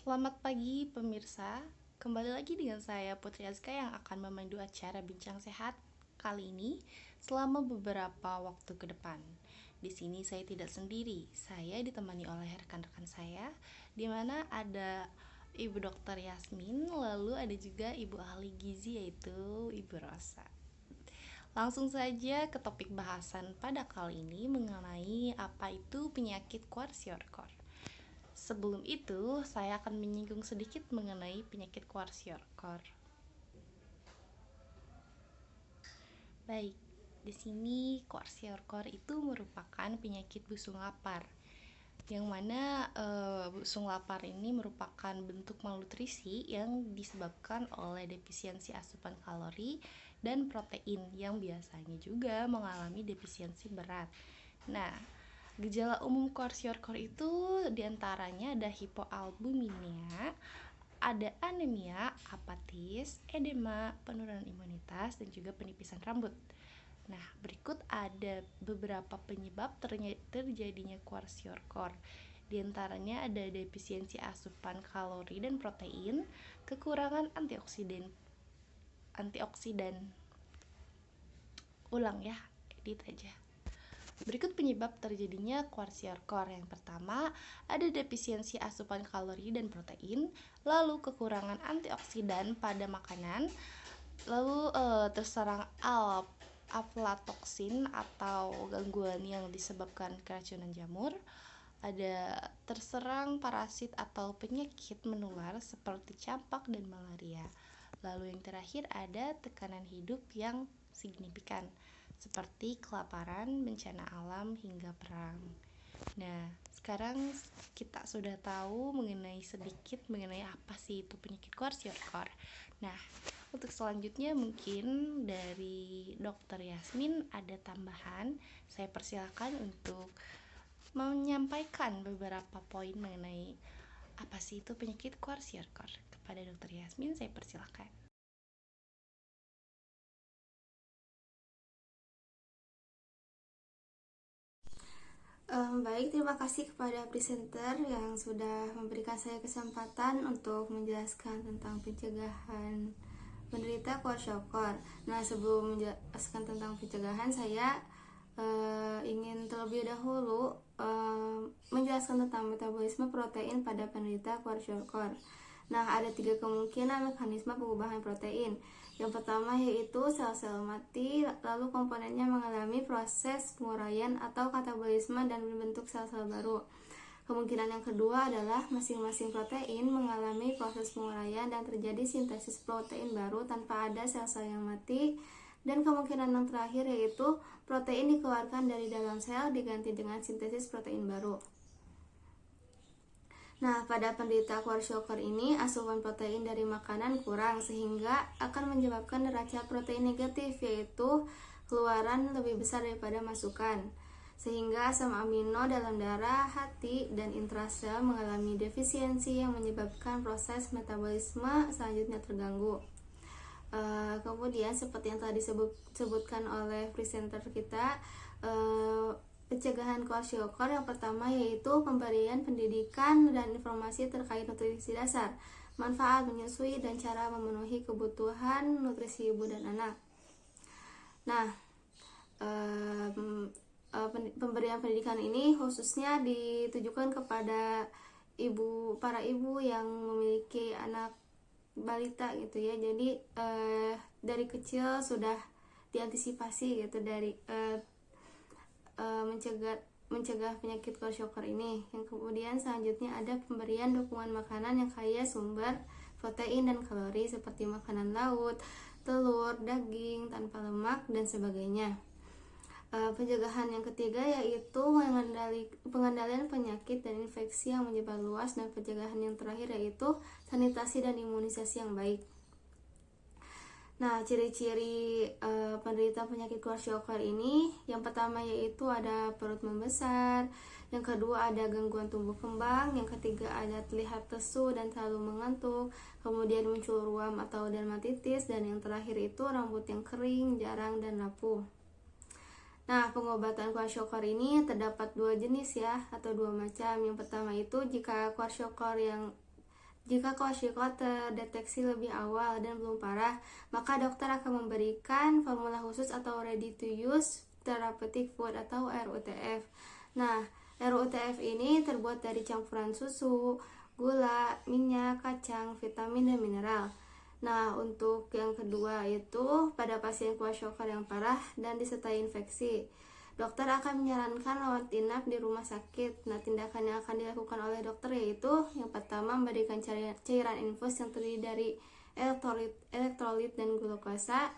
Selamat pagi pemirsa, kembali lagi dengan saya Putri Azka yang akan memandu acara Bincang Sehat kali ini selama beberapa waktu ke depan. Di sini saya tidak sendiri, saya ditemani oleh rekan-rekan saya, di mana ada Ibu Dokter Yasmin, lalu ada juga Ibu Ahli Gizi yaitu Ibu Rosa. Langsung saja ke topik bahasan pada kali ini mengenai apa itu penyakit kwashiorkor. Sebelum itu, saya akan menyinggung sedikit mengenai penyakit kwashiorkor. Baik, di sini kwashiorkor itu merupakan penyakit busung lapar, yang mana busung lapar ini merupakan bentuk malnutrisi yang disebabkan oleh defisiensi asupan kalori dan protein yang biasanya juga mengalami defisiensi berat. Nah, gejala umum kwashiorkor itu diantaranya ada hipoalbuminemia, ada anemia, apatis, edema, penurunan imunitas, dan juga penipisan rambut. Nah, berikut ada beberapa penyebab terjadinya kwashiorkor. Di antaranya ada defisiensi asupan kalori dan protein, kekurangan antioksidan. Ulang ya, edit aja. Berikut penyebab terjadinya kwashiorkor. Yang pertama, ada defisiensi asupan kalori dan protein, lalu kekurangan antioksidan pada makanan, lalu terserang aflatoksin atau gangguan yang disebabkan keracunan jamur, ada terserang parasit atau penyakit menular seperti campak dan malaria. Lalu yang terakhir ada tekanan hidup yang signifikan seperti kelaparan, bencana alam, hingga perang. Nah, sekarang kita sudah tahu sedikit mengenai apa sih itu penyakit kwashiorkor. Nah, untuk selanjutnya mungkin dari Dokter Yasmin ada tambahan. Saya persilakan untuk menyampaikan beberapa poin mengenai apa sih itu penyakit kwashiorkor. Kepada Dokter Yasmin, saya persilakan. Baik, terima kasih kepada presenter yang sudah memberikan saya kesempatan untuk menjelaskan tentang pencegahan penderita kwashiorkor. Nah, sebelum menjelaskan tentang pencegahan, saya ingin terlebih dahulu menjelaskan tentang metabolisme protein pada penderita kwashiorkor. Nah, ada 3 kemungkinan mekanisme perubahan protein. Yang pertama yaitu sel-sel mati, lalu komponennya mengalami proses penguraian atau katabolisme dan membentuk sel-sel baru. Kemungkinan yang kedua adalah masing-masing protein mengalami proses penguraian dan terjadi sintesis protein baru tanpa ada sel-sel yang mati. Dan kemungkinan yang terakhir yaitu protein dikeluarkan dari dalam sel diganti dengan sintesis protein baru. Nah, pada penderita kwashiorkor ini asupan protein dari makanan kurang sehingga akan menyebabkan neraca protein negatif, yaitu keluaran lebih besar daripada masukan, sehingga asam amino dalam darah, hati, dan intrasel mengalami defisiensi yang menyebabkan proses metabolisme selanjutnya terganggu. Kemudian seperti yang tadi disebutkan oleh presenter kita, pencegahan kwashiorkor yang pertama yaitu pemberian pendidikan dan informasi terkait nutrisi dasar, manfaat menyusui, dan cara memenuhi kebutuhan nutrisi ibu dan anak. Nah, pemberian pendidikan ini khususnya ditujukan kepada para ibu yang memiliki anak balita gitu ya. Jadi dari kecil sudah diantisipasi gitu dari mencegah penyakit kwashiorkor ini. Yang kemudian selanjutnya ada pemberian dukungan makanan yang kaya sumber protein dan kalori seperti makanan laut, telur, daging tanpa lemak, dan sebagainya. Pencegahan yang ketiga yaitu pengendalian penyakit dan infeksi yang menyebar luas, dan pencegahan yang terakhir yaitu sanitasi dan imunisasi yang baik. Nah, ciri-ciri penderita penyakit kwashiorkor ini, yang pertama yaitu ada perut membesar, yang kedua ada gangguan tumbuh kembang, yang ketiga ada terlihat lesu dan selalu mengantuk, kemudian muncul ruam atau dermatitis, dan yang terakhir itu rambut yang kering, jarang, dan rapuh. Nah, pengobatan kwashiorkor ini terdapat 2 jenis ya, atau 2 macam. Yang pertama itu jika kwashiorkor yang Jika kwashiorkor terdeteksi lebih awal dan belum parah, maka dokter akan memberikan formula khusus atau ready to use therapeutic food atau RUTF. Nah, RUTF ini terbuat dari campuran susu, gula, minyak, kacang, vitamin, dan mineral. Nah, untuk yang kedua itu pada pasien kwashiorkor yang parah dan disertai infeksi, dokter akan menyarankan rawat inap di rumah sakit. Nah, tindakan yang akan dilakukan oleh dokter yaitu yang pertama memberikan cairan infus yang terdiri dari elektrolit dan glukosa.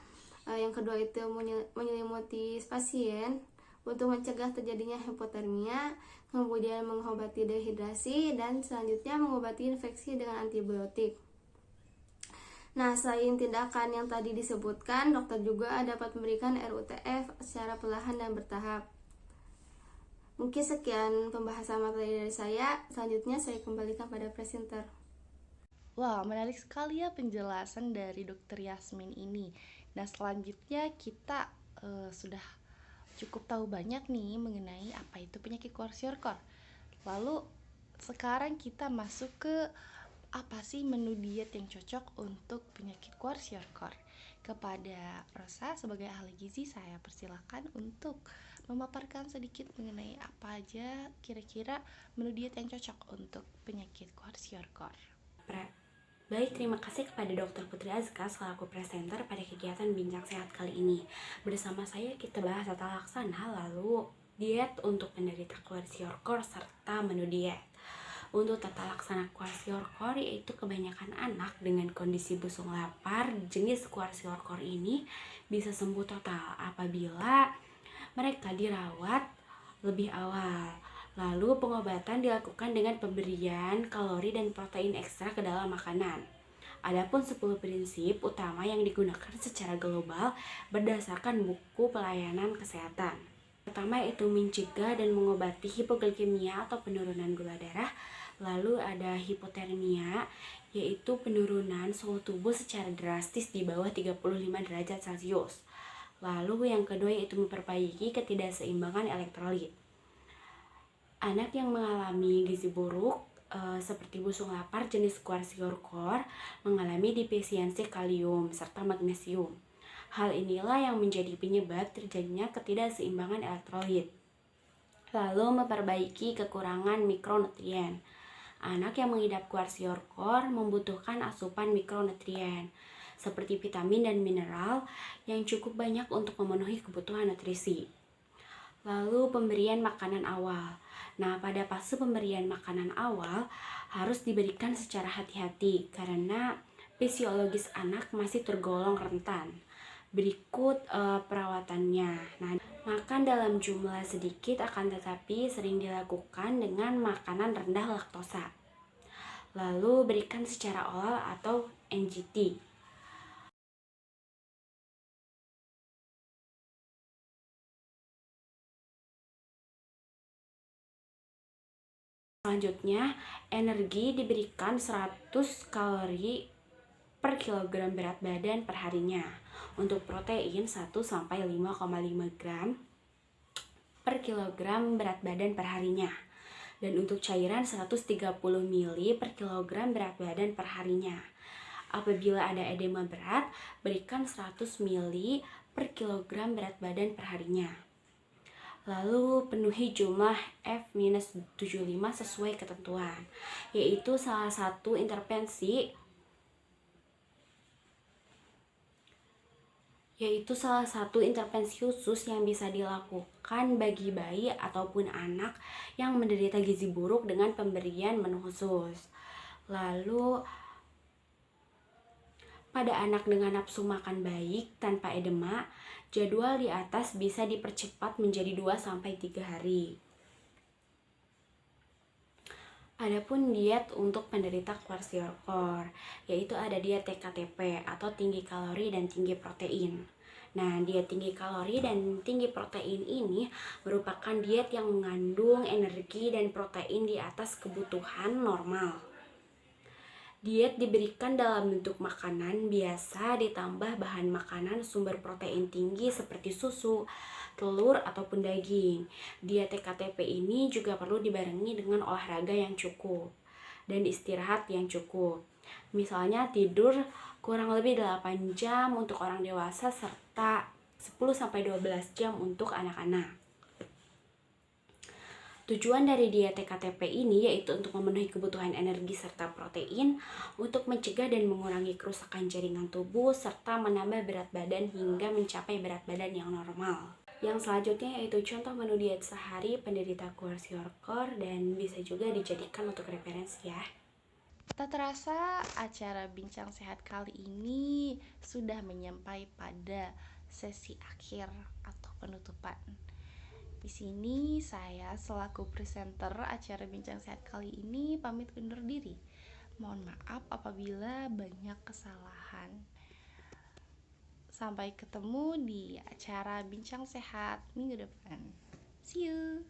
Yang kedua itu menyelimuti pasien untuk mencegah terjadinya hipotermia, kemudian mengobati dehidrasi, dan selanjutnya mengobati infeksi dengan antibiotik. Nah, selain tindakan yang tadi disebutkan, dokter juga dapat memberikan RUTF secara perlahan dan bertahap. Mungkin sekian pembahasan materi dari saya. Selanjutnya saya kembalikan pada presenter. Wah, menarik sekali ya penjelasan dari Dokter Yasmin ini. Nah, selanjutnya kita sudah cukup tahu banyak nih mengenai apa itu penyakit kwashiorkor. Lalu sekarang kita masuk ke apa sih menu diet yang cocok untuk penyakit kwashiorkor. Kepada Rosa sebagai ahli gizi, saya persilakan untuk memaparkan sedikit mengenai apa aja kira-kira menu diet yang cocok untuk penyakit kwashiorkor. Baik, terima kasih kepada Dr. Putri Azka selaku presenter pada kegiatan Bincang Sehat kali ini. Bersama saya kita bahas tata laksana, lalu diet untuk penderita kwashiorkor serta menu diet. Untuk tata laksana kwashiorkor, yaitu kebanyakan anak dengan kondisi busung lapar jenis kwashiorkor ini bisa sembuh total apabila mereka dirawat lebih awal. Lalu pengobatan dilakukan dengan pemberian kalori dan protein ekstra ke dalam makanan. Adapun 10 prinsip utama yang digunakan secara global berdasarkan buku pelayanan kesehatan. Pertama yaitu mencegah dan mengobati hipoglikemia atau penurunan gula darah. Lalu ada hipotermia, yaitu penurunan suhu tubuh secara drastis di bawah 35 derajat Celcius. Lalu yang kedua yaitu memperbaiki ketidakseimbangan elektrolit. Anak yang mengalami gizi buruk seperti busung lapar jenis kwashiorkor mengalami defisiensi kalium serta magnesium. Hal inilah yang menjadi penyebab terjadinya ketidakseimbangan elektrolit. Lalu memperbaiki kekurangan mikronutrien. Anak yang mengidap kwashiorkor membutuhkan asupan mikronutrien seperti vitamin dan mineral yang cukup banyak untuk memenuhi kebutuhan nutrisi. Lalu pemberian makanan awal. Nah, pada fase pemberian makanan awal harus diberikan secara hati-hati karena fisiologis anak masih tergolong rentan. Berikut perawatannya. Nah, makan dalam jumlah sedikit akan tetapi sering dilakukan dengan makanan rendah laktosa. Lalu berikan secara oral atau NGT. Selanjutnya, energi diberikan 100 kalori per kilogram berat badan per harinya. Untuk protein 1-5,5 gram per kilogram berat badan per harinya. Dan untuk cairan 130 ml per kilogram berat badan per harinya. Apabila ada edema berat, berikan 100 ml per kilogram berat badan per harinya. Lalu penuhi jumlah F-75 sesuai ketentuan, yaitu salah satu intervensi khusus yang bisa dilakukan bagi bayi ataupun anak yang menderita gizi buruk dengan pemberian menu khusus. Lalu pada anak dengan nafsu makan baik tanpa edema, jadwal di atas bisa dipercepat menjadi 2-3 hari. Adapun diet untuk penderita kwashiorkor, yaitu ada diet TKTP atau tinggi kalori dan tinggi protein. Nah, diet tinggi kalori dan tinggi protein ini merupakan diet yang mengandung energi dan protein di atas kebutuhan normal. Diet diberikan dalam bentuk makanan biasa ditambah bahan makanan sumber protein tinggi seperti susu, telur, ataupun daging. Diet TKTP ini juga perlu dibarengi dengan olahraga yang cukup. dan istirahat yang cukup. Misalnya tidur kurang lebih 8 jam untuk orang dewasa serta 10-12 jam untuk anak-anak. Tujuan dari diet TKTP ini yaitu untuk memenuhi kebutuhan energi serta protein, untuk mencegah dan mengurangi kerusakan jaringan tubuh, serta menambah berat badan hingga mencapai berat badan yang normal. Yang selanjutnya yaitu contoh menu diet sehari penderita kwashiorkor dan bisa juga dijadikan untuk referensi ya. Tak terasa acara Bincang Sehat kali ini sudah menyampai pada sesi akhir atau penutupan. Di sini saya selaku presenter acara Bincang Sehat kali ini pamit undur diri. Mohon maaf apabila banyak kesalahan. Sampai ketemu di acara Bincang Sehat minggu depan. See you.